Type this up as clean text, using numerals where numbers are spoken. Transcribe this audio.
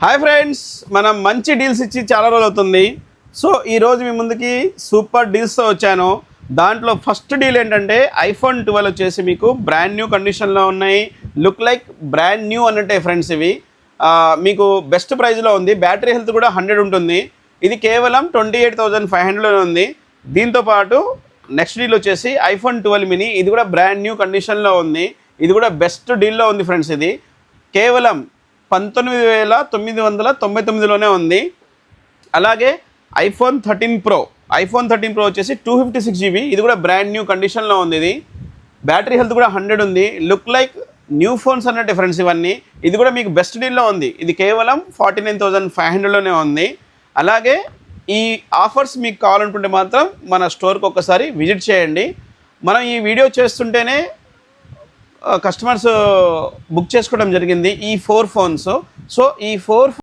Hi friends, మనం మంచి deals ఇచ్చి చాలా రోజులు అవుతుంది. సో ఈరోజు మీ ముందుకి సూపర్ డీల్స్తో వచ్చాను. దాంట్లో ఫస్ట్ డీల్ ఏంటంటే ఐఫోన్ 12 వచ్చేసి మీకు బ్రాండ్ న్యూ కండిషన్లో ఉన్నాయి. లుక్ లైక్ బ్రాండ్ న్యూ అన్నట్టే ఫ్రెండ్స్. ఇవి మీకు బెస్ట్ ప్రైస్లో ఉంది. బ్యాటరీ హెల్త్ కూడా 100 ఉంటుంది. ఇది కేవలం 28,500లోనే ఉంది. దీంతోపాటు నెక్స్ట్ డీల్ వచ్చేసి ఐఫోన్ 12 మినీ. ఇది కూడా బ్రాండ్ న్యూ కండిషన్లో ఉంది. ఇది కూడా బెస్ట్ డీల్లో ఉంది ఫ్రెండ్స్. ఇది కేవలం 19,999లోనే ఉంది. అలాగే ఐఫోన్ 13 ప్రో వచ్చేసి 256 GB. ఇది కూడా బ్రాండ్ న్యూ కండిషన్లో ఉంది. ఇది బ్యాటరీ హెల్త్ కూడా 100 ఉంది. లుక్ లైక్ న్యూ ఫోన్స్ అన్నట్టు ఫ్రెండ్స్ ఇవన్నీ. ఇది కూడా మీకు బెస్ట్ డీల్లో ఉంది. ఇది కేవలం 49,500లోనే ఉంది. అలాగే ఈ ఆఫర్స్ మీకు కావాలనుకుంటే మాత్రం మన స్టోర్కి ఒక్కసారి విజిట్ చేయండి. మనం ఈ వీడియో చేస్తుంటేనే కస్టమర్స్ బుక్ చేసుకోవడం జరిగింది ఈ 4 ఫోన్స్. సో ఈ 4